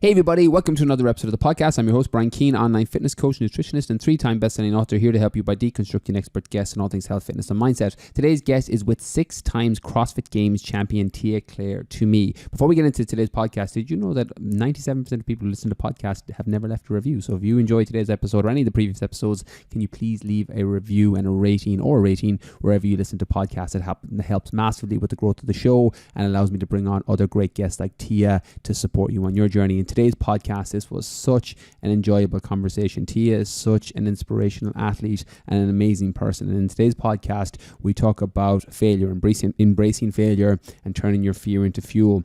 Hey everybody, welcome to another episode of the podcast. I'm your host, Brian Keane, online fitness coach, nutritionist, and 3-time best-selling author, here to help you by deconstructing expert guests on all things health, fitness, and mindset. Today's guest is with 6 times Crossfit Games Champion, Tia-Clair Toomey. Before we get into today's podcast, did you know that 97% of people who listen to podcasts have never left a review? So if you enjoyed today's episode or any of the previous episodes, can you please leave a review and a rating wherever you listen to podcasts? It helps massively with the growth of the show and allows me to bring on other great guests like Tia to support you on your journey. And today's podcast, this was such an enjoyable conversation. Tia is such an inspirational athlete and an amazing person. And in today's podcast, we talk about failure, embracing failure and turning your fear into fuel,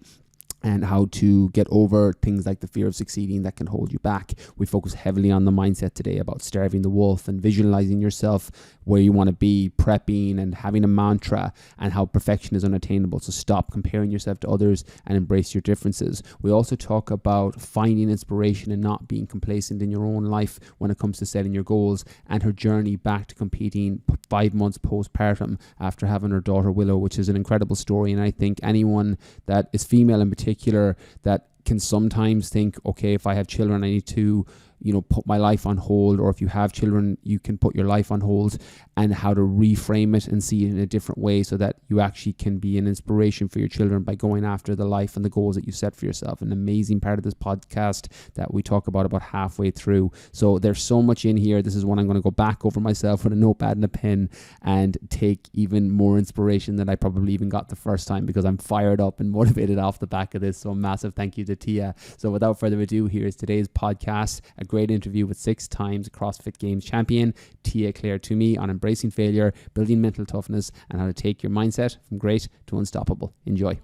and how to get over things like the fear of succeeding that can hold you back. We focus heavily on the mindset today about starving the wolf and visualizing yourself where you want to be, prepping and having a mantra, and how perfection is unattainable. So stop comparing yourself to others and embrace your differences. We also talk about finding inspiration and not being complacent in your own life when it comes to setting your goals, and her journey back to competing 5 months postpartum after having her daughter Willow, which is an incredible story. And I think anyone that is female in particular that can sometimes think, okay, if I have children, I need to, put my life on hold, or if you have children, you can put your life on hold, and how to reframe it and see it in a different way so that you actually can be an inspiration for your children by going after the life and the goals that you set for yourself. An amazing part of this podcast that we talk about halfway through. So there's so much in here. This is one I'm going to go back over myself with a notepad and a pen and take even more inspiration than I probably even got the first time, because I'm fired up and motivated off the back of this. So a massive thank you to Tia. So without further ado, here's today's podcast, a great interview with 6 times Crossfit Games Champion, Tia-Clair Toomey, on embracing failure, building mental toughness, and how to take your mindset from great to unstoppable. Enjoy.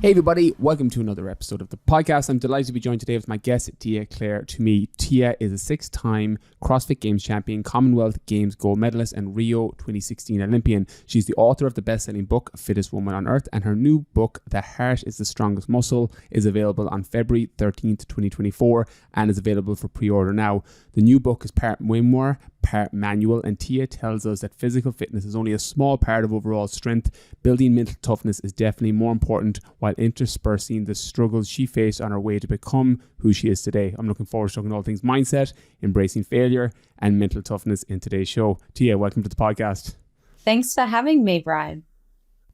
Hey everybody, welcome to another episode of the podcast. I'm delighted to be joined today with my guest, Tia-Clair Toomey. Tia is a 6-time CrossFit Games Champion, Commonwealth Games gold medalist, and Rio 2016 Olympian. She's the author of the best-selling book, Fittest Woman on Earth, and her new book, The Heart is the Strongest Muscle, is available on February 13th, 2024, and is available for pre-order now. The new book is part memoir, part manual, and Tia tells us that physical fitness is only a small part of overall strength. Building mental toughness is definitely more important, while interspersing the struggles she faced on her way to become who she is today. I'm looking forward to talking all things mindset, embracing failure, and mental toughness in today's show. Tia, welcome to the podcast. Thanks for having me, Brian.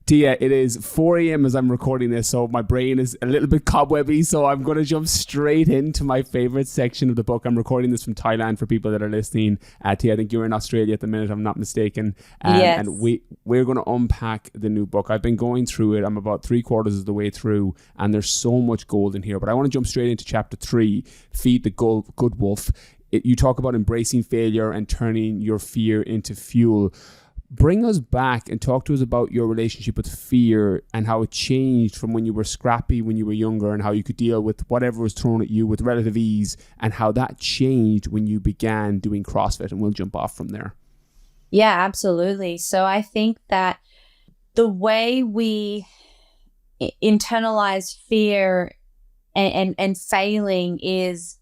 Tia, it is 4 a.m. as I'm recording this, so my brain is a little bit cobwebby, so I'm going to jump straight into my favorite section of the book. I'm recording this from Thailand for people that are listening. Tia, I think you're in Australia at the minute, I'm not mistaken. Yes. And we're going to unpack the new book. I've been going through it. I'm about 3/4 of the way through, and there's so much gold in here. But I want to jump straight into chapter 3, Feed the Good Wolf. You talk about embracing failure and turning your fear into fuel. Bring us back and talk to us about your relationship with fear and how it changed from when you were scrappy when you were younger, and how you could deal with whatever was thrown at you with relative ease, and how that changed when you began doing CrossFit. And we'll jump off from there. Yeah, absolutely. So I think that the way we internalize fear and failing is,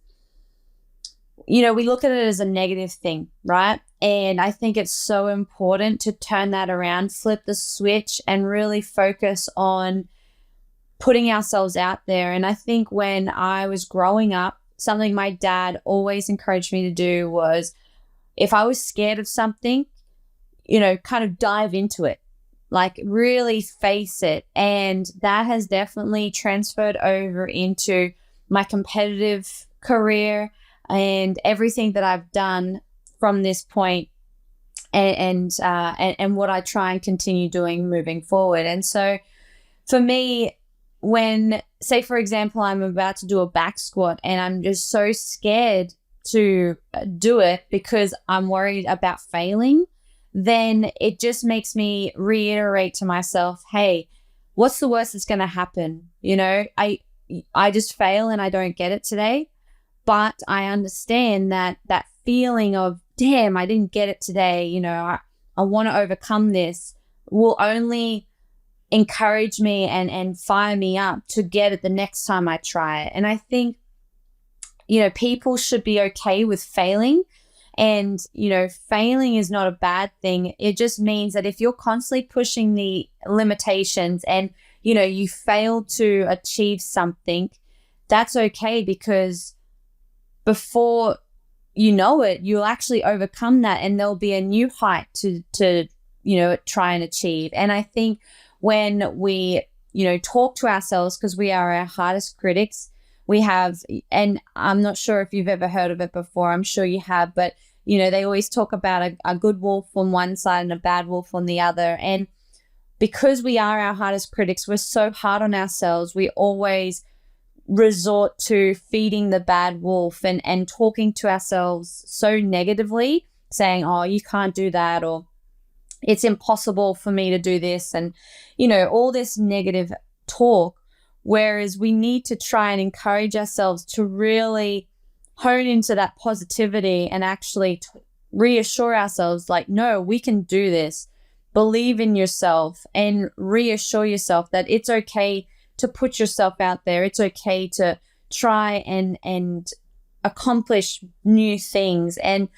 we look at it as a negative thing, right? And I think it's so important to turn that around, flip the switch, and really focus on putting ourselves out there. And I think when I was growing up, something my dad always encouraged me to do was, if I was scared of something, kind of dive into it, like really face it. And that has definitely transferred over into my competitive career and everything that I've done from this point, and what I try and continue doing moving forward. And so for me, when, say for example, I'm about to do a back squat and I'm just so scared to do it because I'm worried about failing, then it just makes me reiterate to myself, hey, what's the worst that's going to happen? I just fail and I don't get it today, but I understand that feeling of, damn, I didn't get it today, I want to overcome this, will only encourage me and fire me up to get it the next time I try it. And I think people should be okay with failing. And, failing is not a bad thing. It just means that if you're constantly pushing the limitations and, you fail to achieve something, that's okay, because before you know it, you'll actually overcome that and there'll be a new height to try and achieve. And I think when we, talk to ourselves, because we are our hardest critics, we have, and I'm not sure if you've ever heard of it before, I'm sure you have, but, they always talk about a good wolf on one side and a bad wolf on the other. And because we are our hardest critics, we're so hard on ourselves, we always resort to feeding the bad wolf and talking to ourselves so negatively, saying, oh, you can't do that, or it's impossible for me to do this, and all this negative talk. Whereas we need to try and encourage ourselves to really hone into that positivity and actually reassure ourselves, like, no, we can do this. Believe in yourself and reassure yourself that it's okay to put yourself out there. It's okay to try and accomplish new things. And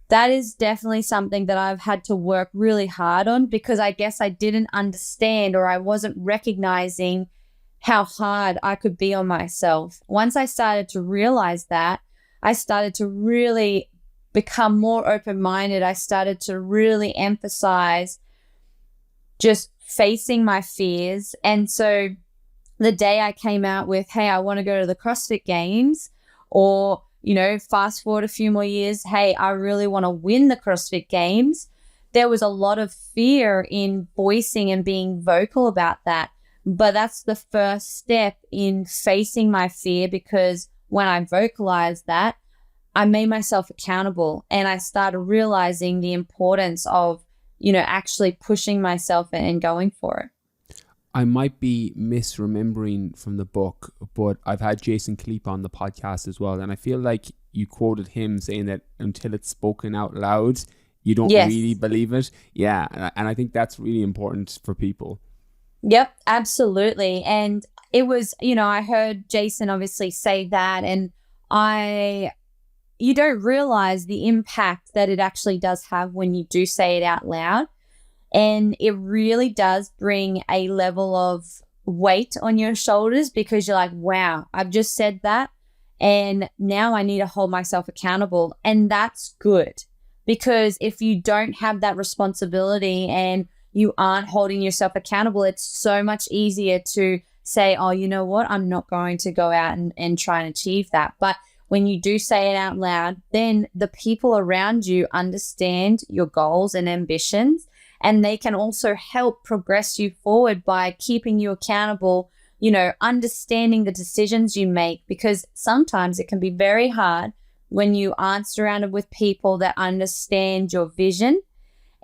that is definitely something that I've had to work really hard on, because I guess I didn't understand, or I wasn't recognizing how hard I could be on myself. Once I started to realize that, I started to really become more open-minded. I started to really emphasize just facing my fears. And so the day I came out with, hey, I want to go to the CrossFit Games, or, fast forward a few more years, hey, I really want to win the CrossFit Games, there was a lot of fear in voicing and being vocal about that. But that's the first step in facing my fear, because when I vocalized that, I made myself accountable, and I started realizing the importance of, actually pushing myself and going for it. I might be misremembering from the book, but I've had Jason Kleep on the podcast as well. And I feel like you quoted him saying that until it's spoken out loud, you don't really believe it. Yeah. And I think that's really important for people. Yep, absolutely. And it was, I heard Jason obviously say that, and you don't realize the impact that it actually does have when you do say it out loud. And it really does bring a level of weight on your shoulders, because you're like, wow, I've just said that, and now I need to hold myself accountable. And that's good, because if you don't have that responsibility and you aren't holding yourself accountable, it's so much easier to say, oh, you know what, I'm not going to go out and try and achieve that. But when you do say it out loud, then the people around you understand your goals and ambitions, and they can also help progress you forward by keeping you accountable, understanding the decisions you make, because sometimes it can be very hard when you aren't surrounded with people that understand your vision.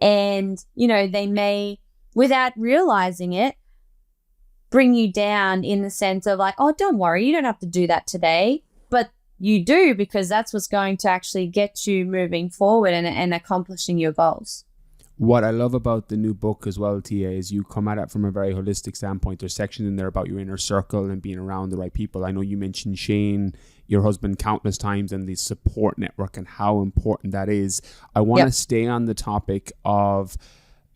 And, they may, without realizing it, bring you down in the sense of like, oh, don't worry, you don't have to do that today. But you do, because that's what's going to actually get you moving forward and accomplishing your goals. What I love about the new book as well, Tia, is you come at it from a very holistic standpoint. There's sections in there about your inner circle and being around the right people. I know you mentioned Shane, your husband, countless times, and the support network and how important that is. I want to stay on the topic of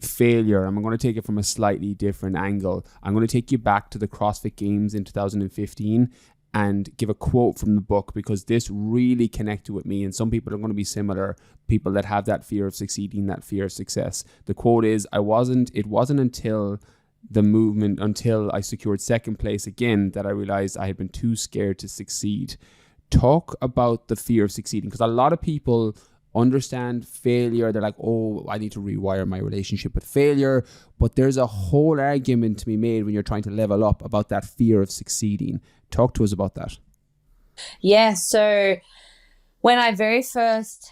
failure. I'm going to take it from a slightly different angle. I'm going to take you back to the CrossFit Games in 2015 and give a quote from the book, because this really connected with me, and some people are going to be similar, people that have that fear of succeeding, that fear of success. The quote is, it wasn't until I secured second place again that I realized I had been too scared to succeed. Talk about the fear of succeeding, because a lot of people understand failure. They're like, oh, I need to rewire my relationship with failure. But there's a whole argument to be made when you're trying to level up about that fear of succeeding. Talk to us about that. Yeah. So when I very first,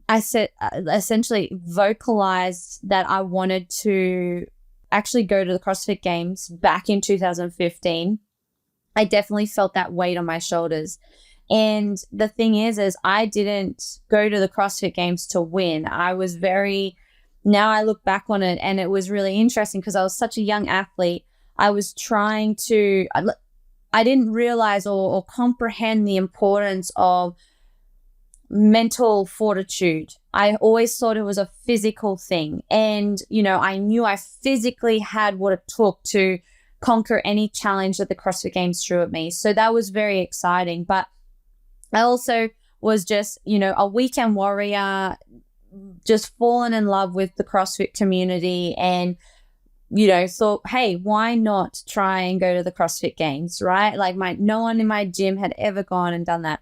I said, essentially vocalized that I wanted to actually go to the CrossFit Games back in 2015, I definitely felt that weight on my shoulders. And the thing is I didn't go to the CrossFit Games to win. Now I look back on it, and it was really interesting because I was such a young athlete. I was trying to, I didn't realize or comprehend the importance of mental fortitude. I always thought it was a physical thing. And, I knew I physically had what it took to conquer any challenge that the CrossFit Games threw at me. So that was very exciting. But I also was just, a weekend warrior, just fallen in love with the CrossFit community and, thought, hey, why not try and go to the CrossFit Games, right? Like no one in my gym had ever gone and done that.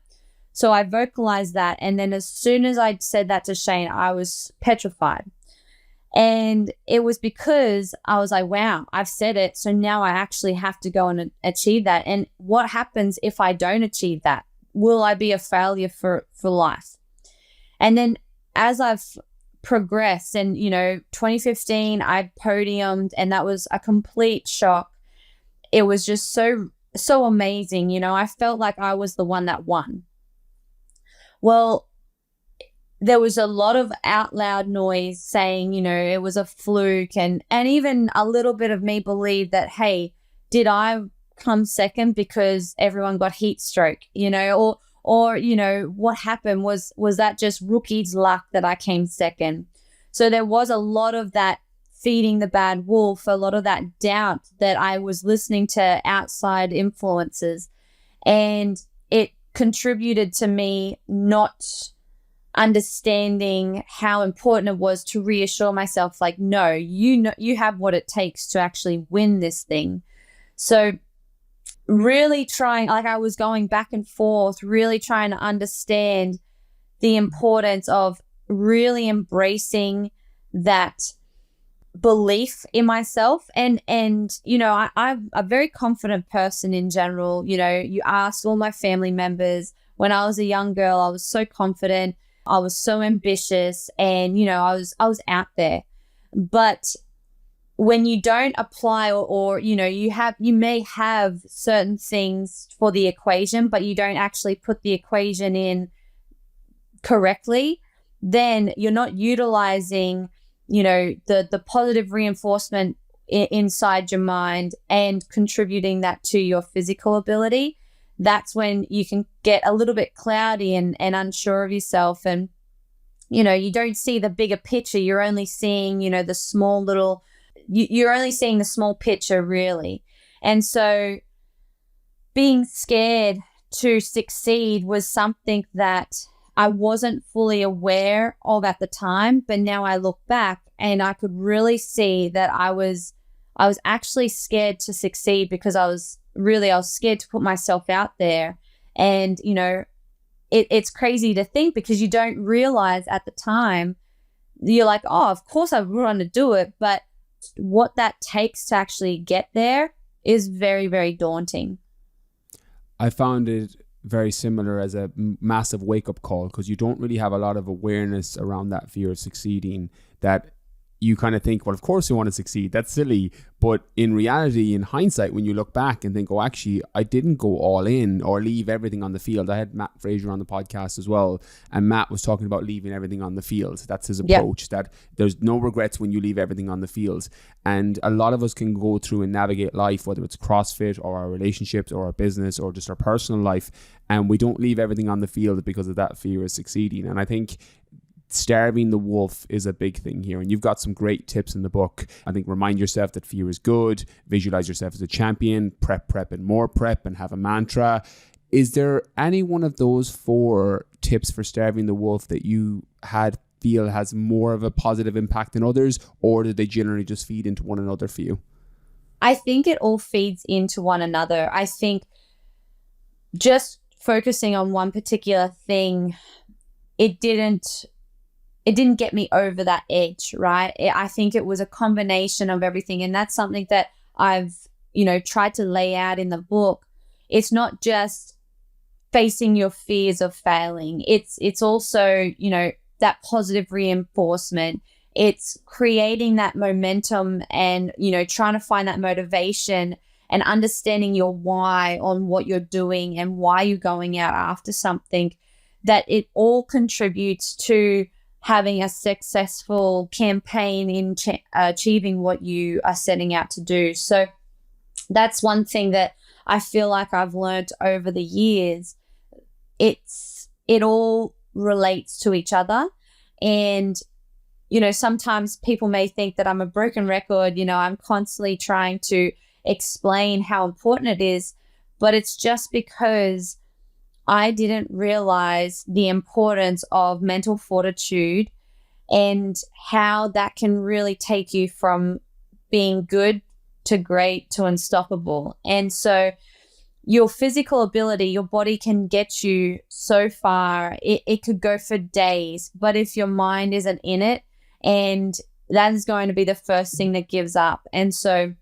So I vocalized that. And then as soon as I said that to Shane, I was petrified. And it was because I was like, wow, I've said it. So now I actually have to go and achieve that. And what happens if I don't achieve that? Will I be a failure for life? And then as I've progressed and, 2015, I podiumed and that was a complete shock. It was just so amazing. I felt like I was the one that won. Well, there was a lot of out loud noise saying, it was a fluke and even a little bit of me believed that, hey, did I come second because everyone got heat stroke, or what happened was that just rookie's luck that I came second. So there was a lot of that feeding the bad wolf, a lot of that doubt that I was listening to outside influences, and it contributed to me not understanding how important it was to reassure myself, like, no, you have what it takes to actually win this thing. So really trying, like I was going back and forth, really trying to understand the importance of really embracing that belief in myself. And I'm a very confident person in general. You ask all my family members, when I was a young girl, I was so confident, I was so ambitious, and I was out there. But when you don't apply or you may have certain things for the equation, but you don't actually put the equation in correctly, then you're not utilizing the positive reinforcement inside your mind and contributing that to your physical ability. That's when you can get a little bit cloudy and unsure of yourself. And, you don't see the bigger picture. You're only seeing, the small little, you're only seeing the small picture really. And so being scared to succeed was something that I wasn't fully aware of at the time, but now I look back and I could really see that I was actually scared to succeed because I was scared to put myself out there. And, it's crazy to think because you don't realize at the time, you're like, oh, of course I want to do it. But what that takes to actually get there is very, very daunting. I found it very similar as a massive wake-up call because you don't really have a lot of awareness around that fear of succeeding, that you kind of think, well, of course you want to succeed. That's silly. But in reality, in hindsight, when you look back and think, oh, actually, I didn't go all in or leave everything on the field. I had Matt Fraser on the podcast as well. And Matt was talking about leaving everything on the field. That's his approach, that there's no regrets when you leave everything on the field. And a lot of us can go through and navigate life, whether it's CrossFit or our relationships or our business or just our personal life. And we don't leave everything on the field because of that fear of succeeding. And I think starving the wolf is a big thing here, and you've got some great tips in the book. I think remind yourself that fear is good, visualize yourself as a champion, prep and more prep, and have a mantra. Is there any one of those 4 tips for starving the wolf that you feel has more of a positive impact than others, or do they generally just feed into one another for you? I think it all feeds into one another. I think just focusing on one particular thing, it didn't get me over that edge, right? I think it was a combination of everything. And that's something that I've, tried to lay out in the book. It's not just facing your fears of failing. It's also, that positive reinforcement. It's creating that momentum and, trying to find that motivation and understanding your why on what you're doing and why you're going out after something, that it all contributes to having a successful campaign in achieving what you are setting out to do. So that's one thing that I feel like I've learned over the years, it all relates to each other. And, you know, sometimes people may think that I'm a broken record, you know, I'm constantly trying to explain how important it is, but it's just because I didn't realize the importance of mental fortitude and how that can really take you from being good to great to unstoppable. And so your physical ability, your body can get you so far. It could go for days, but if your mind isn't in it, and that is going to be the first thing that gives up. And so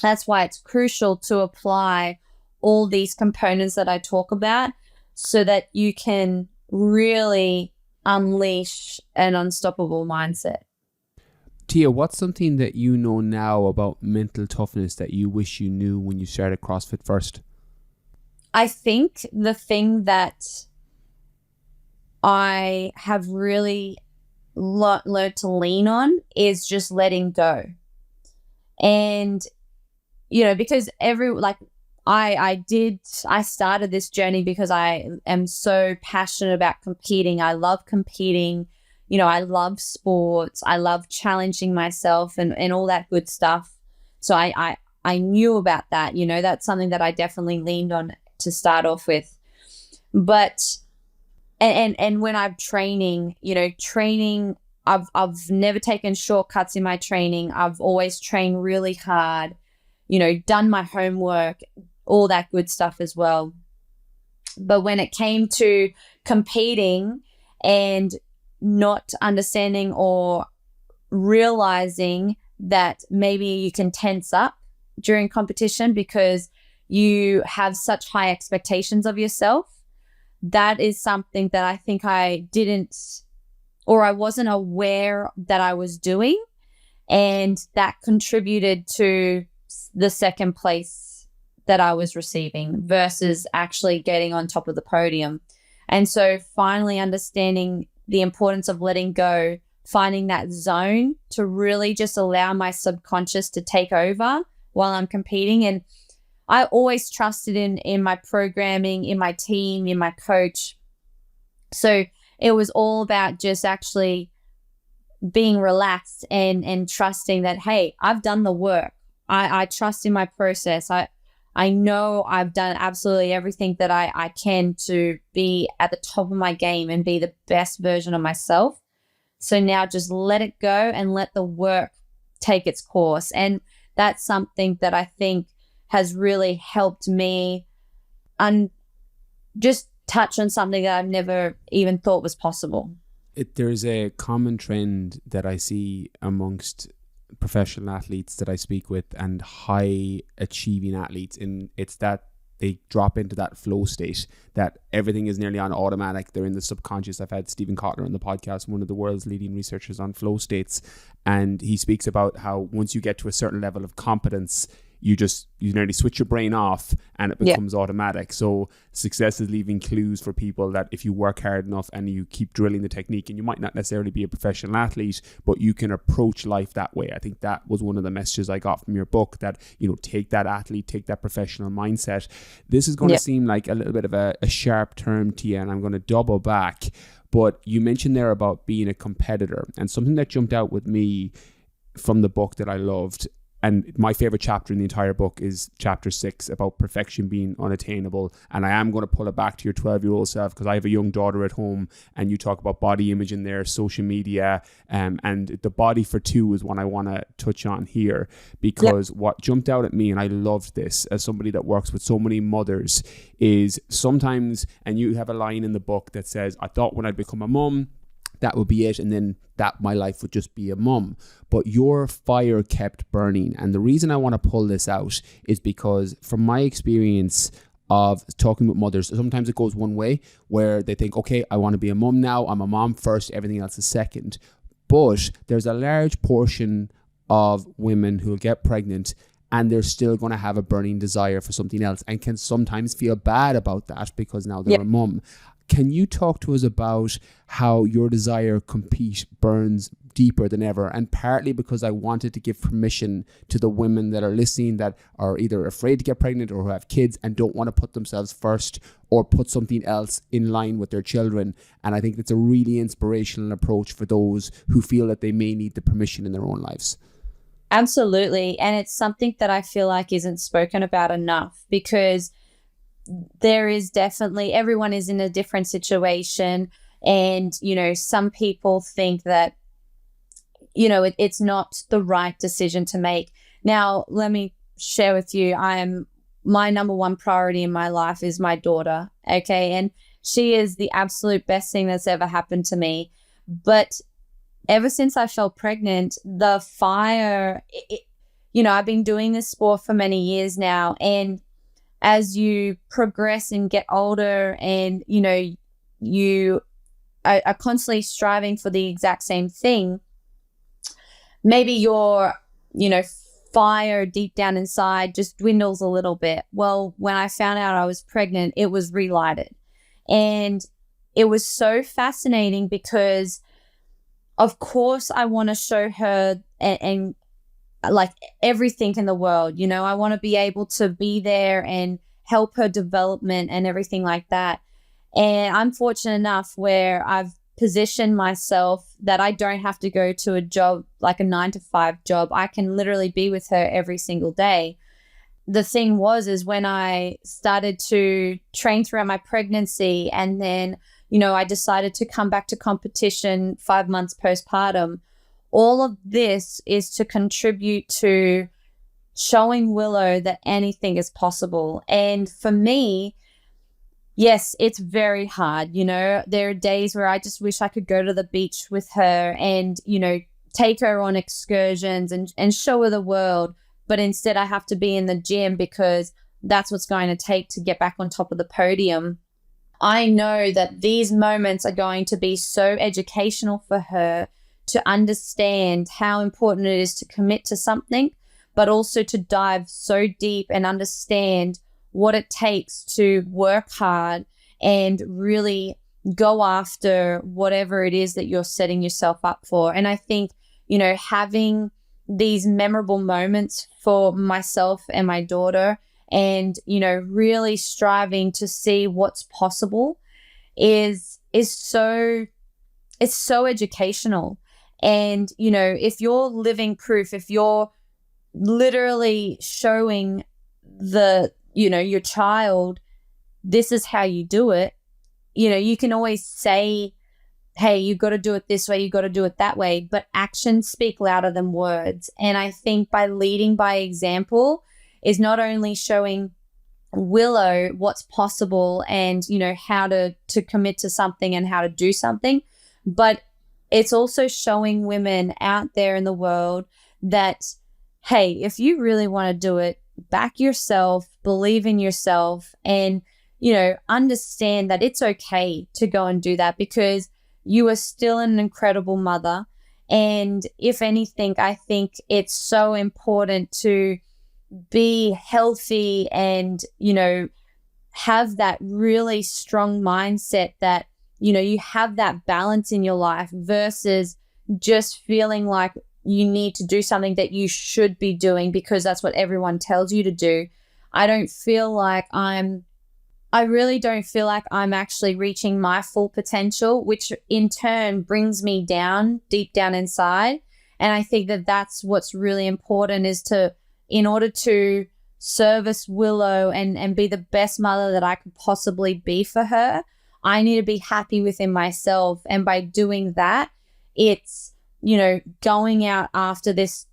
that's why it's crucial to apply all these components that I talk about so that you can really unleash an unstoppable mindset. Tia, what's something that you know now about mental toughness that you wish you knew when you started CrossFit first? I think the thing that I have really learned to lean on is just letting go. And, you know, because I started this journey because I am so passionate about competing. I love competing. You know, I love sports. I love challenging myself and all that good stuff. So I knew about that. You know, that's something that I definitely leaned on to start off with. But and when I'm training, you know, I've never taken shortcuts in my training. I've always trained really hard, you know, done my homework, all that good stuff as well. But when it came to competing and not understanding or realizing that maybe you can tense up during competition because you have such high expectations of yourself, that is something that I think I didn't, or I wasn't aware that I was doing. And that contributed to the second place that I was receiving versus actually getting on top of the podium. And so finally understanding the importance of letting go, finding that zone to really just allow my subconscious to take over while I'm competing. And I always trusted in my programming, in my team, in my coach. So it was all about just actually being relaxed and trusting that, hey, I've done the work. I trust in my process. I know I've done absolutely everything that I can to be at the top of my game and be the best version of myself. So now just let it go and let the work take its course. And that's something that I think has really helped me just touch on something that I've never even thought was possible. There's a common trend that I see amongst professional athletes that I speak with and high achieving athletes, and it's that they drop into that flow state, that everything is nearly on automatic. They're in the subconscious. I've had Stephen Kotler on the podcast, one of the world's leading researchers on flow states, and he speaks about how once you get to a certain level of competence, you nearly switch your brain off and it becomes automatic. So success is leaving clues for people that if you work hard enough and you keep drilling the technique, and you might not necessarily be a professional athlete, but you can approach life that way. I think that was one of the messages I got from your book, that, you know, take that athlete, take that professional mindset. This is going to seem like a little bit of a sharp term, Tia, and I'm going to double back. But you mentioned there about being a competitor, and something that jumped out with me from the book that I loved, and my favorite chapter in the entire book is chapter 6 about perfection being unattainable. And I am going to pull it back to your 12-year-old self, because I have a young daughter at home, and you talk about body image in there, social media, and the body for two is what I want to touch on here, because what jumped out at me, and I loved this as somebody that works with so many mothers, is sometimes, and you have a line in the book that says, I thought when I'd become a mum, that would be it, and then that my life would just be a mum. But your fire kept burning. And the reason I want to pull this out is because from my experience of talking with mothers, sometimes it goes one way where they think, okay, I want to be a mum now. I'm a mom first, everything else is second. But there's a large portion of women who will get pregnant and they're still going to have a burning desire for something else and can sometimes feel bad about that because now they're a mum. Can you talk to us about how your desire to compete burns deeper than ever? And partly because I wanted to give permission to the women that are listening that are either afraid to get pregnant or who have kids and don't want to put themselves first or put something else in line with their children. And I think that's a really inspirational approach for those who feel that they may need the permission in their own lives. Absolutely. And it's something that I feel like isn't spoken about enough, because there is definitely, everyone is in a different situation. And, some people think that, it's not the right decision to make. Now, let me share with you, my number one priority in my life is my daughter. Okay. And she is the absolute best thing that's ever happened to me. But ever since I fell pregnant, the fire, I've been doing this sport for many years now. And as you progress and get older and, you are constantly striving for the exact same thing, maybe your, fire deep down inside just dwindles a little bit. Well, when I found out I was pregnant, it was relighted. And it was so fascinating because, of course, I want to show her and like everything in the world. I want to be able to be there and help her development and everything like that. And I'm fortunate enough where I've positioned myself that I don't have to go to a job, like a 9-to-5 job. I can literally be with her every single day. The thing is when I started to train throughout my pregnancy, and then, I decided to come back to competition 5 months postpartum, all of this is to contribute to showing Willow that anything is possible. And for me, yes, it's very hard. There are days where I just wish I could go to the beach with her and, take her on excursions and show her the world. But instead I have to be in the gym because that's what's going to take to get back on top of the podium. I know that these moments are going to be so educational for her to understand how important it is to commit to something, but also to dive so deep and understand what it takes to work hard and really go after whatever it is that you're setting yourself up for. And I think, having these memorable moments for myself and my daughter and, really striving to see what's possible is so educational. And, if you're living proof, if you're literally showing your child, this is how you do it, you can always say, hey, you got to do it this way, you got to do it that way, but actions speak louder than words. And I think by leading by example is not only showing Willow what's possible and, how to commit to something and how to do something, but it's also showing women out there in the world that, hey, if you really want to do it, back yourself, believe in yourself, and, understand that it's okay to go and do that because you are still an incredible mother. And if anything, I think it's so important to be healthy and, have that really strong mindset that, you have that balance in your life versus just feeling like you need to do something that you should be doing because that's what everyone tells you to do. I really don't feel like I'm actually reaching my full potential, which in turn brings me down, deep down inside. And I think that that's what's really important is in order to service Willow and be the best mother that I could possibly be for her, I need to be happy within myself. And by doing that, it's, going out after this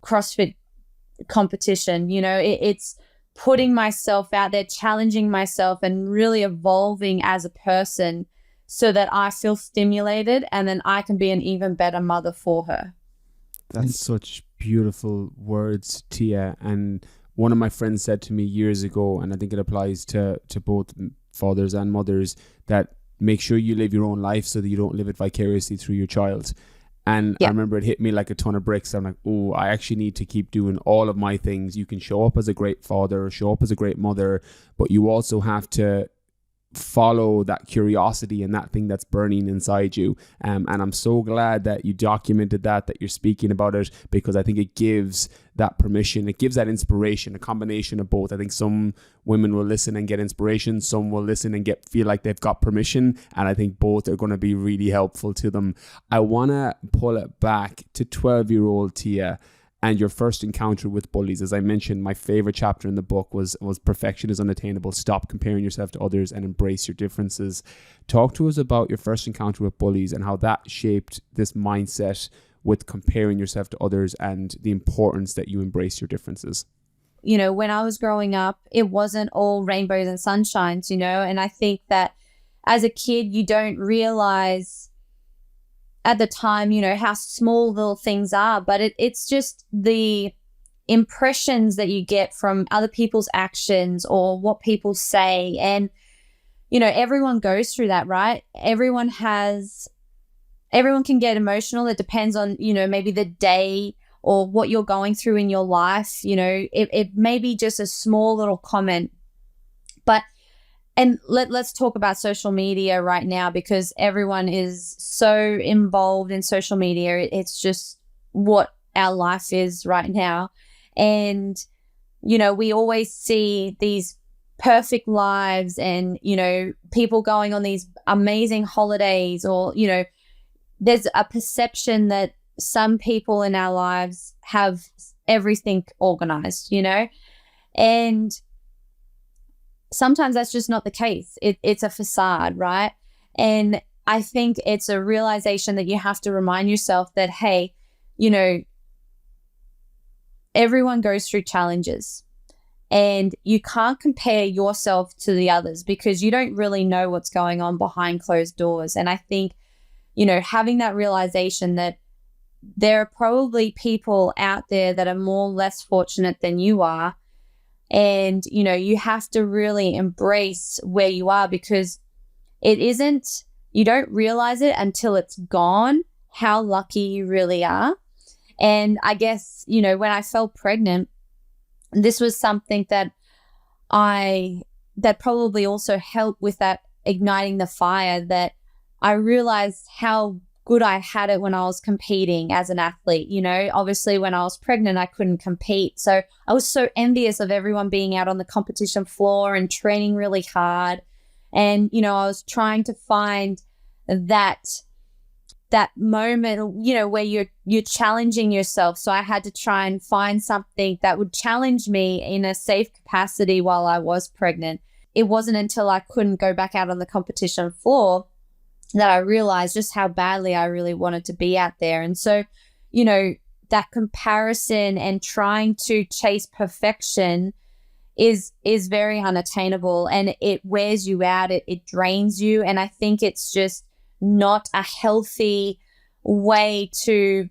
CrossFit competition, it's putting myself out there, challenging myself and really evolving as a person so that I feel stimulated and then I can be an even better mother for her. That's such beautiful words, Tia. And one of my friends said to me years ago, and I think it applies to both fathers and mothers, that make sure you live your own life so that you don't live it vicariously through your child. And I remember it hit me like a ton of bricks. I'm like, oh, I actually need to keep doing all of my things. You can show up as a great father, show up as a great mother, but you also have to follow that curiosity and that thing that's burning inside you. And I'm so glad that you documented that you're speaking about it, because I think it gives that permission, it gives that inspiration, a combination of both. I think some women will listen and get inspiration, some will listen and feel like they've got permission, and I think both are going to be really helpful to them. I want to pull it back to 12-year-old Tia and your first encounter with bullies. As I mentioned, my favorite chapter in the book was Perfection is Unattainable. Stop comparing yourself to others and embrace your differences. Talk to us about your first encounter with bullies and how that shaped this mindset with comparing yourself to others and the importance that you embrace your differences. You know, when I was growing up, it wasn't all rainbows and sunshines, you know, and I think that as a kid, you don't realize at the time, you know, how small little things are, but it's just the impressions that you get from other people's actions or what people say. And, you know, everyone goes through that, right? Everyone can get emotional. It depends on, you know, maybe the day or what you're going through in your life. You know, it may be just a small little comment, but and let's talk about social media right now, because everyone is so involved in social media. It's just what our life is right now. And, you know, we always see these perfect lives and, you know, people going on these amazing holidays, or, you know, there's a perception that some people in our lives have everything organized, you know, and sometimes that's just not the case. It's a facade, right? And I think it's a realization that you have to remind yourself that, hey, you know, everyone goes through challenges and you can't compare yourself to the others because you don't really know what's going on behind closed doors. And I think, you know, having that realization that there are probably people out there that are less fortunate than you are. And, you know, you have to really embrace where you are, because you don't realize it until it's gone, how lucky you really are. And I guess, you know, when I fell pregnant, this was something that probably also helped with that igniting the fire, that I realized how good I had it when I was competing as an athlete. You know, obviously when I was pregnant, I couldn't compete. So I was so envious of everyone being out on the competition floor and training really hard. And, you know, I was trying to find that moment, you know, where you're challenging yourself. So I had to try and find something that would challenge me in a safe capacity while I was pregnant. It wasn't until I couldn't go back out on the competition floor that I realized just how badly I really wanted to be out there. And so, you know, that comparison and trying to chase perfection is very unattainable, and it wears you out. It drains you. And I think it's just not a healthy way to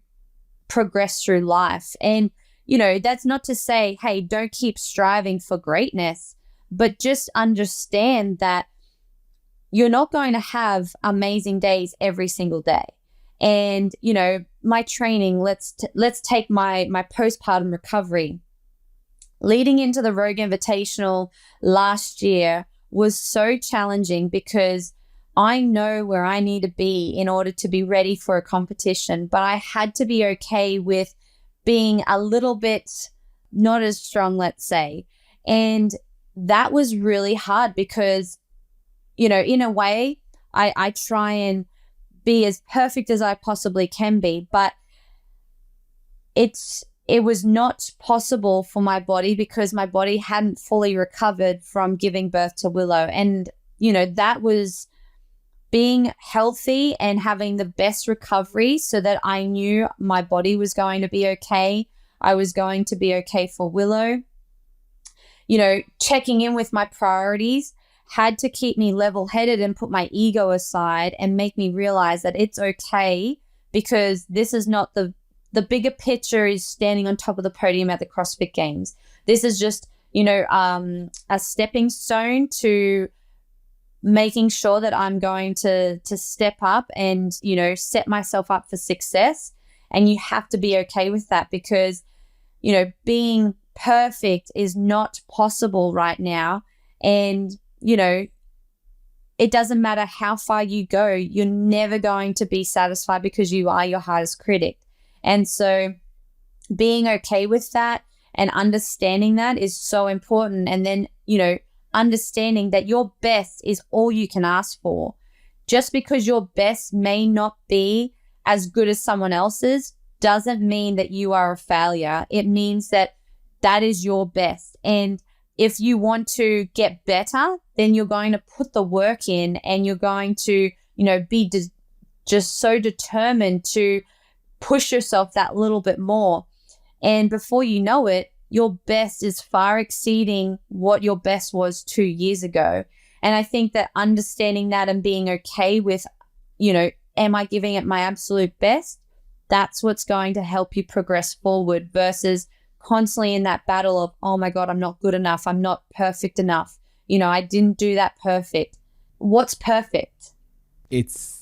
progress through life. And, you know, that's not to say, hey, don't keep striving for greatness, but just understand that you're not going to have amazing days every single day. And, you know, my training, let's take my postpartum recovery. Leading into the Rogue Invitational last year was so challenging because I know where I need to be in order to be ready for a competition, but I had to be okay with being a little bit not as strong, let's say. And that was really hard because, you know, in a way, I try and be as perfect as I possibly can be, but it was not possible for my body because my body hadn't fully recovered from giving birth to Willow. And, you know, that was being healthy and having the best recovery so that I knew my body was going to be okay. I was going to be okay for Willow. You know, checking in with my priorities had to keep me level-headed and put my ego aside and make me realize that it's okay, because this is not the bigger picture is standing on top of the podium at the CrossFit Games. This is just, you know, a stepping stone to making sure that I'm going to step up and, you know, set myself up for success. And you have to be okay with that because, you know, being perfect is not possible right now. And, you know, it doesn't matter how far you go, you're never going to be satisfied because you are your hardest critic. And so being okay with that and understanding that is so important. And then, understanding that your best is all you can ask for. Just because your best may not be as good as someone else's doesn't mean that you are a failure. It means that that is your best. And if you want to get better, then you're going to put the work in, and you're going to, be just so determined to push yourself that little bit more. And before you know it, your best is far exceeding what your best was 2 years ago. And I think that understanding that and being okay with, am I giving it my absolute best? That's what's going to help you progress forward versus constantly in that battle of, oh my God, I'm not good enough. I'm not perfect enough. I didn't do that perfect. What's perfect? It's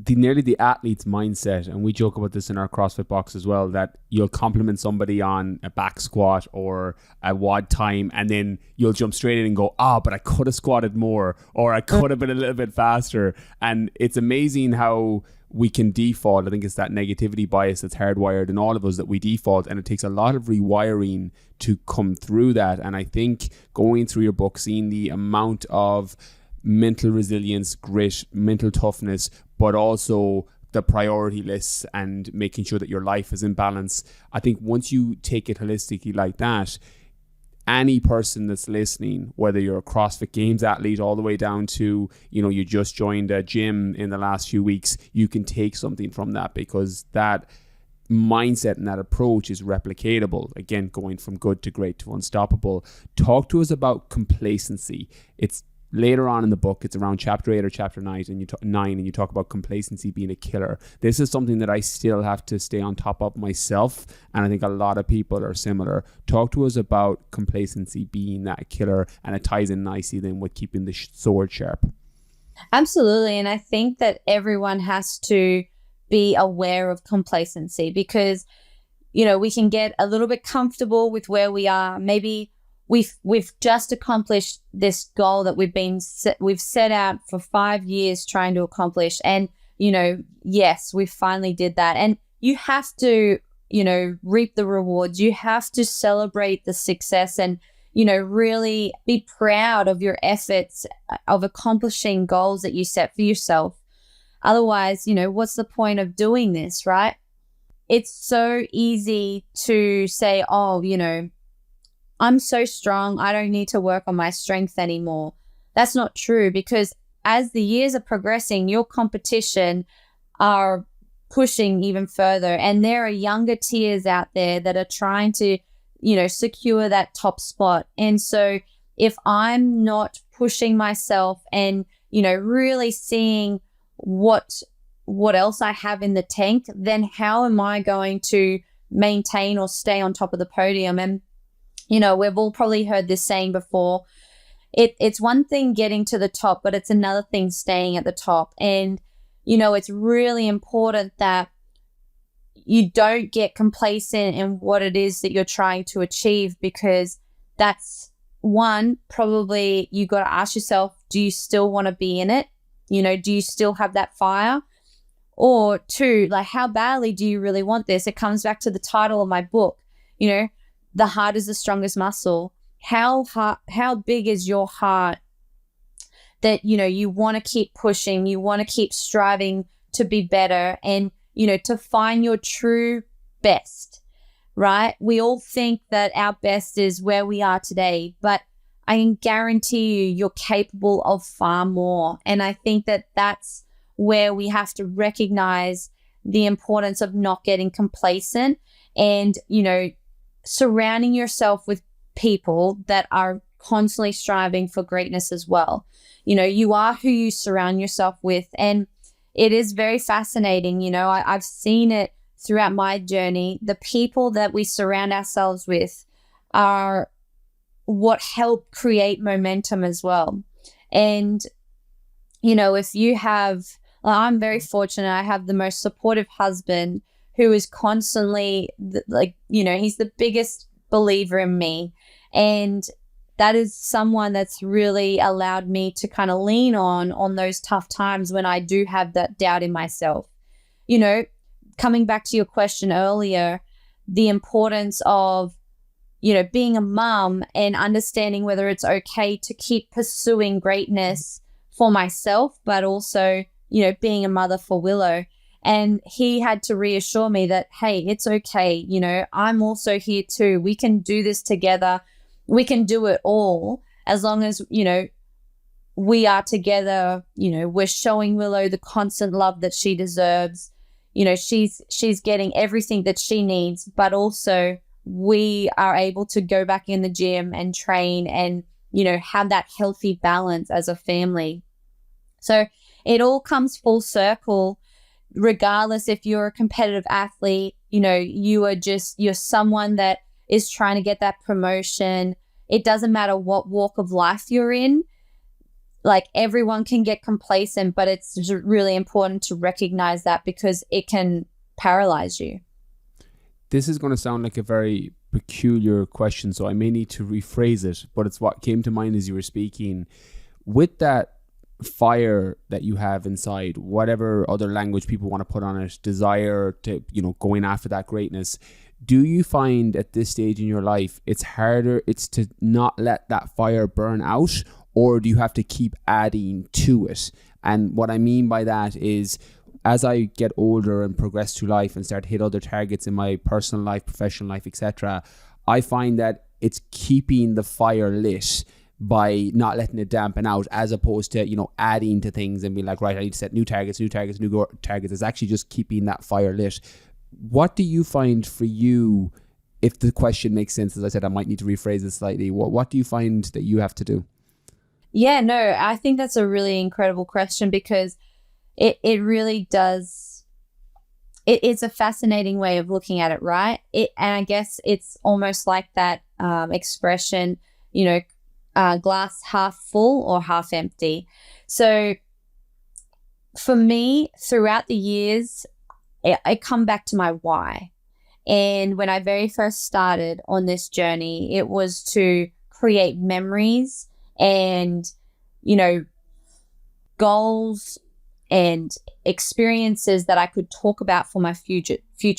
nearly the athlete's mindset, and we joke about this in our CrossFit box as well, that you'll compliment somebody on a back squat or a WOD time, and then you'll jump straight in and go, but I could have squatted more, or I could have been a little bit faster. And it's amazing how we can default. I think it's that negativity bias that's hardwired in all of us, that we default, and it takes a lot of rewiring to come through that. And I think going through your book, seeing the amount of mental resilience, grit, mental toughness, but also the priority lists and making sure that your life is in balance. I think once you take it holistically like that, any person that's listening, whether you're a CrossFit Games athlete all the way down to, you just joined a gym in the last few weeks, you can take something from that, because that mindset and that approach is replicatable. Again, going from good to great to unstoppable. Talk to us about complacency. It's later on in the book, it's around chapter 8 or chapter 9, and you talk about complacency being a killer. This is something that I still have to stay on top of myself, and I think a lot of people are similar. Talk to us about complacency being that killer, and it ties in nicely then with keeping the sword sharp. Absolutely, and I think that everyone has to be aware of complacency, because, we can get a little bit comfortable with where we are. Maybe we've just accomplished this goal that we've set out for 5 years trying to accomplish, and yes, we finally did that. And you have to reap the rewards. You have to celebrate the success, and really be proud of your efforts of accomplishing goals that you set for yourself. Otherwise, what's the point of doing this, right? It's so easy to say, I'm so strong, I don't need to work on my strength anymore. That's not true, because as the years are progressing, your competition are pushing even further, and there are younger tiers out there that are trying to, secure that top spot. And so if I'm not pushing myself and, really seeing what else I have in the tank, then how am I going to maintain or stay on top of the podium? And we've all probably heard this saying before. It's one thing getting to the top, but it's another thing staying at the top. And, it's really important that you don't get complacent in what it is that you're trying to achieve, because that's one, probably you got to ask yourself, do you still want to be in it? Do you still have that fire? Or two, how badly do you really want this? It comes back to the title of my book, the heart is the strongest muscle. How big is your heart that, you want to keep pushing, you want to keep striving to be better and, to find your true best, right? We all think that our best is where we are today, but I can guarantee you're capable of far more. And I think that that's where we have to recognize the importance of not getting complacent and, surrounding yourself with people that are constantly striving for greatness as well. You are who you surround yourself with. And it is very fascinating. I've seen it throughout my journey. The people that we surround ourselves with are what help create momentum as well. And, if you have, I'm very fortunate. I have the most supportive husband who is constantly he's the biggest believer in me. And that is someone that's really allowed me to kind of lean on those tough times when I do have that doubt in myself. You know, coming back to your question earlier, the importance of, you know, being a mum and understanding whether it's okay to keep pursuing greatness for myself, but also, you know, being a mother for Willow. And he had to reassure me that, hey, it's okay. You know, I'm also here too. We can do this together. We can do it all as long as, you know, we are together. You know, we're showing Willow the constant love that she deserves. You know, she's getting everything that she needs, but also we are able to go back in the gym and train and, you know, have that healthy balance as a family. So it all comes full circle, regardless if you're a competitive athlete, you know, you're someone that is trying to get that promotion. It doesn't matter what walk of life you're in. Like, everyone can get complacent, but it's really important to recognize that because it can paralyze you. This is going to sound like a very peculiar question, so I may need to rephrase it, but it's what came to mind as you were speaking. With that fire that you have inside, whatever other language people want to put on it, desire to, you know, going after that greatness, do you find at this stage in your life it's to not let that fire burn out, or do you have to keep adding to it? And what I mean by that is, as I get older and progress through life and start to hit other targets in my personal life, professional life, etc., I find that it's keeping the fire lit by not letting it dampen out, as opposed to, you know, adding to things and being like, right, I need to set new targets. It's actually just keeping that fire lit. What do you find for you, if the question makes sense? As I said, I might need to rephrase it slightly. What do you find that you have to do? Yeah, no, I think that's a really incredible question, because it really does. It's a fascinating way of looking at it, right? And I guess it's almost like that expression, you know, glass half full or half empty. So for me, throughout the years, I come back to my why. And when I very first started on this journey, it was to create memories and, you know, goals and experiences that I could talk about for my future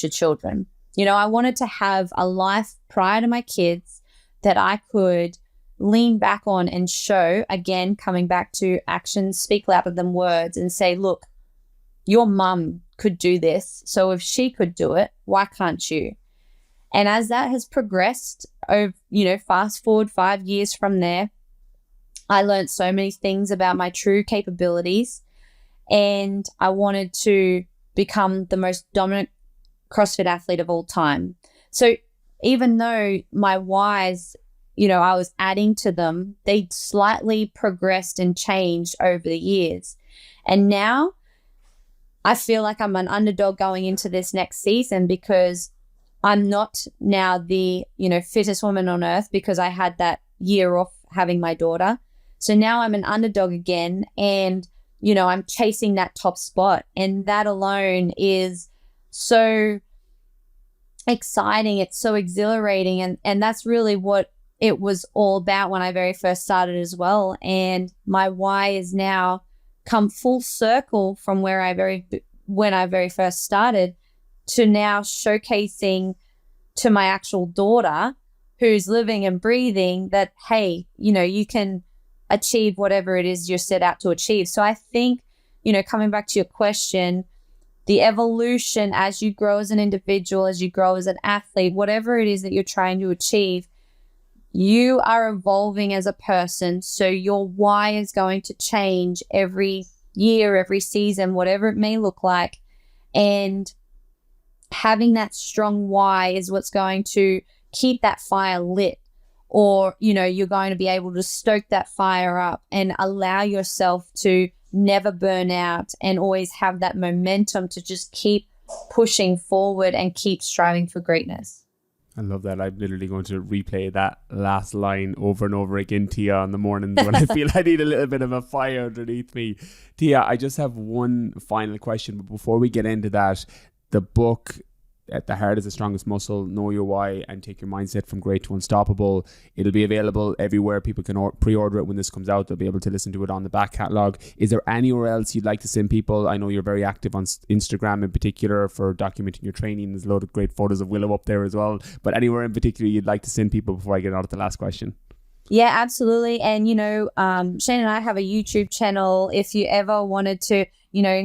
children. You know, I wanted to have a life prior to my kids that I could lean back on and show, again, coming back to actions speak louder than words, and say, look, your mum could do this. So if she could do it, why can't you? And as that has progressed, over, you know, fast forward 5 years from there, I learned so many things about my true capabilities, and I wanted to become the most dominant CrossFit athlete of all time. So even though my whys, you know, I was adding to them, they slightly progressed and changed over the years. And now I feel like I'm an underdog going into this next season, because I'm not now the, you know, fittest woman on earth, because I had that year off having my daughter. So now I'm an underdog again, and, you know, I'm chasing that top spot. And that alone is so exciting. It's so exhilarating. And that's really what it was all about when I very first started as well. And my why is now come full circle from when I very first started to now showcasing to my actual daughter, who's living and breathing, that, hey, you know, you can achieve whatever it is you're set out to achieve. So I think, you know, coming back to your question, the evolution as you grow as an individual, as you grow as an athlete, whatever it is that you're trying to achieve, you are evolving as a person. So your why is going to change every year, every season, whatever it may look like. And having that strong why is what's going to keep that fire lit. Or, you know, you're going to be able to stoke that fire up and allow yourself to never burn out and always have that momentum to just keep pushing forward and keep striving for greatness. I love that. I'm literally going to replay that last line over and over again, Tia, on the mornings when I feel I need a little bit of a fire underneath me. Tia, I just have one final question. But before we get into that, the book at the heart is the strongest muscle. Know your why and take your mindset from great to unstoppable. It'll be available everywhere. People can pre-order it when this comes out. They'll be able to listen to it on the back catalog. Is there anywhere else you'd like to send people? I know you're very active on Instagram in particular for documenting your training. There's a load of great photos of Willow up there as well. But anywhere in particular you'd like to send people before I get on to the last question? Yeah, absolutely. And, Shane and I have a YouTube channel. If you ever wanted to,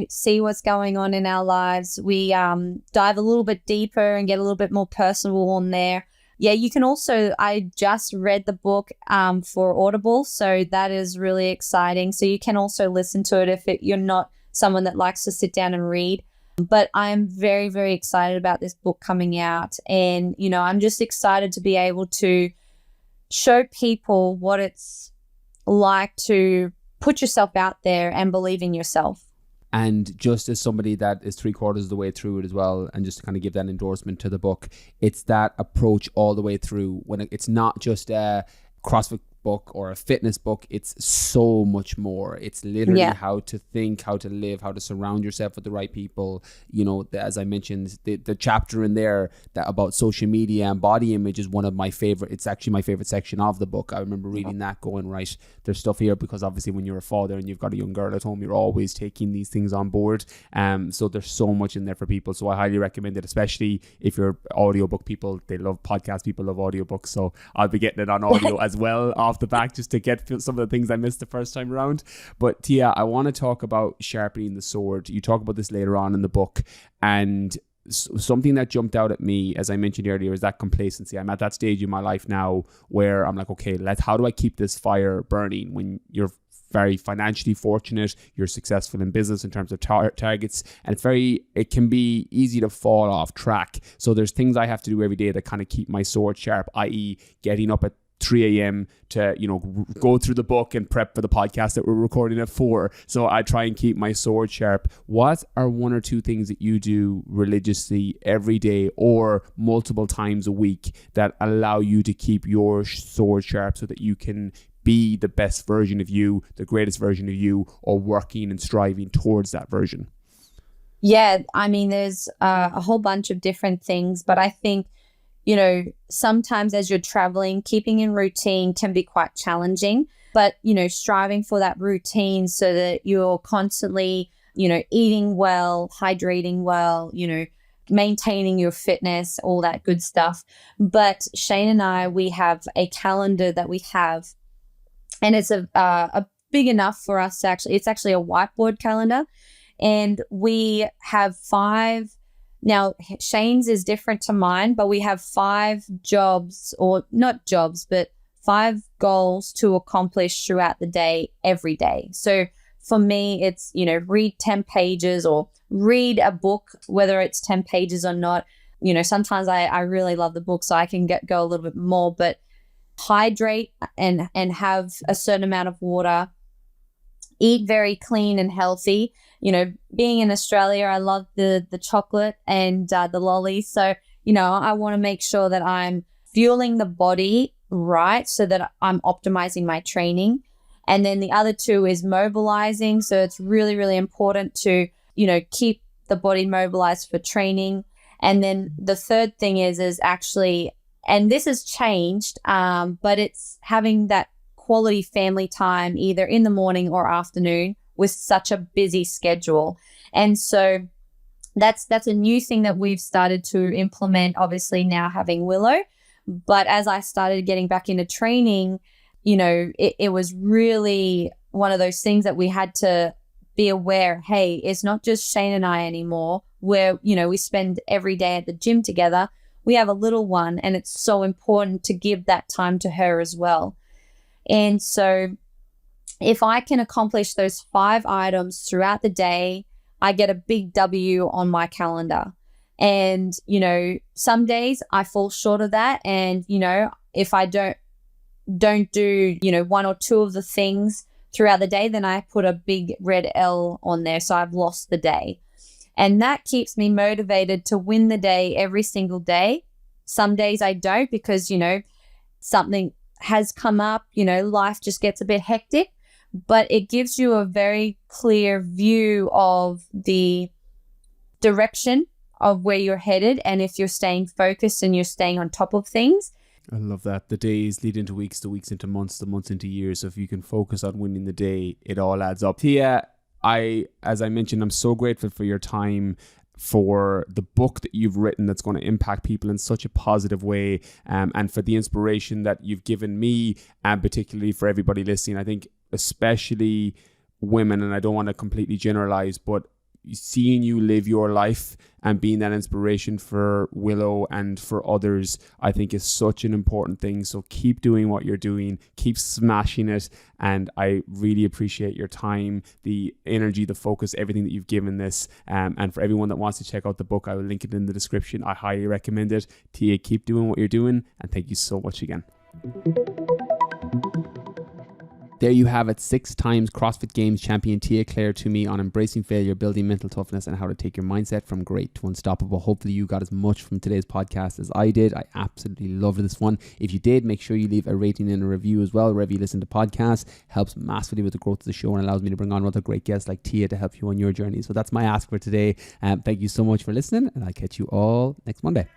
see what's going on in our lives, we dive a little bit deeper and get a little bit more personal on there. Yeah, you can also, I just read the book for Audible, so that is really exciting. So you can also listen to it if you're not someone that likes to sit down and read. But I'm very, very excited about this book coming out. And, I'm just excited to be able to show people what it's like to put yourself out there and believe in yourself. And just as somebody that is 3/4 of the way through it as well, and just to kind of give that endorsement to the book, it's that approach all the way through. When it's not just a CrossFit book or a fitness book, it's so much more. It's literally how to think, how to live, how to surround yourself with the right people. As I mentioned, the chapter in there that about social media and body image is one of my favorite. It's actually my favorite section of the book. I remember reading that going, right, there's stuff here, because obviously when you're a father and you've got a young girl at home, you're always taking these things on board. So there's so much in there for people. So I highly recommend it, especially if you're audiobook people. They love podcasts, people love audiobooks. So I'll be getting it on audio as well off the back, just to get some of the things I missed the first time around. But Tia, I want to talk about sharpening the sword. You talk about this later on in the book, and something that jumped out at me, as I mentioned earlier, is that complacency. I'm at that stage in my life now where I'm like, okay, how do I keep this fire burning? When you're very financially fortunate, you're successful in business in terms of targets, and it can be easy to fall off track. So there's things I have to do every day that kind of keep my sword sharp, i.e. getting up at 3 a.m. to, go through the book and prep for the podcast that we're recording at 4. So I try and keep my sword sharp. What are one or two things that you do religiously every day or multiple times a week that allow you to keep your sword sharp so that you can be the best version of you, the greatest version of you, or working and striving towards that version? Yeah, there's a whole bunch of different things, but I think sometimes as you're traveling, keeping in routine can be quite challenging, but, striving for that routine so that you're constantly, eating well, hydrating well, maintaining your fitness, all that good stuff. But Shane and I, we have a calendar that we have, and it's a big enough for us to it's actually a whiteboard calendar, and we have 5. Now, Shane's is different to mine, but we have 5 jobs, or not jobs, but 5 goals to accomplish throughout the day, every day. So for me, it's, read 10 pages or read a book, whether it's 10 pages or not. Sometimes I really love the book, so I can go a little bit more, but hydrate and have a certain amount of water, eat very clean and healthy. Being in Australia, I love the chocolate and the lollies. So, I want to make sure that I'm fueling the body right so that I'm optimizing my training. And then the other 2 is mobilizing. So it's really, really important to, keep the body mobilized for training. And then the third thing is actually, and this has changed, but it's having that quality family time either in the morning or afternoon with such a busy schedule. And so that's a new thing that we've started to implement, obviously now having Willow. But as I started getting back into training, it was really one of those things that we had to be aware, hey, it's not just Shane and I anymore, where, we spend every day at the gym together. We have a little one, and it's so important to give that time to her as well. And so if I can accomplish those 5 items throughout the day, I get a big W on my calendar. And, some days I fall short of that. And, if I don't do, 1 or 2 of the things throughout the day, then I put a big red L on there. So I've lost the day. And that keeps me motivated to win the day every single day. Some days I don't because, something has come up, life just gets a bit hectic. But it gives you a very clear view of the direction of where you're headed, and if you're staying focused and you're staying on top of things. I love that. The days lead into weeks, the weeks into months, the months into years. So if you can focus on winning the day, it all adds up. Tia, as I mentioned, I'm so grateful for your time, for the book that you've written that's going to impact people in such a positive way, and for the inspiration that you've given me, and particularly for everybody listening. I think especially women, and I don't want to completely generalize, but seeing you live your life and being that inspiration for Willow and for others, I think is such an important thing. So keep doing what you're doing, keep smashing it. And I really appreciate your time, the energy, the focus, everything that you've given this. And for everyone that wants to check out the book, I will link it in the description. I highly recommend it. Tia, keep doing what you're doing. And thank you so much again. There you have it, 6 times CrossFit Games Champion Tia-Clair Toomey on embracing failure, building mental toughness, and how to take your mindset from great to unstoppable. Hopefully you got as much from today's podcast as I did. I absolutely loved this one. If you did, make sure you leave a rating and a review as well. Wherever you listen to podcasts, helps massively with the growth of the show and allows me to bring on other great guests like Tia to help you on your journey. So that's my ask for today. Thank you so much for listening, and I'll catch you all next Monday.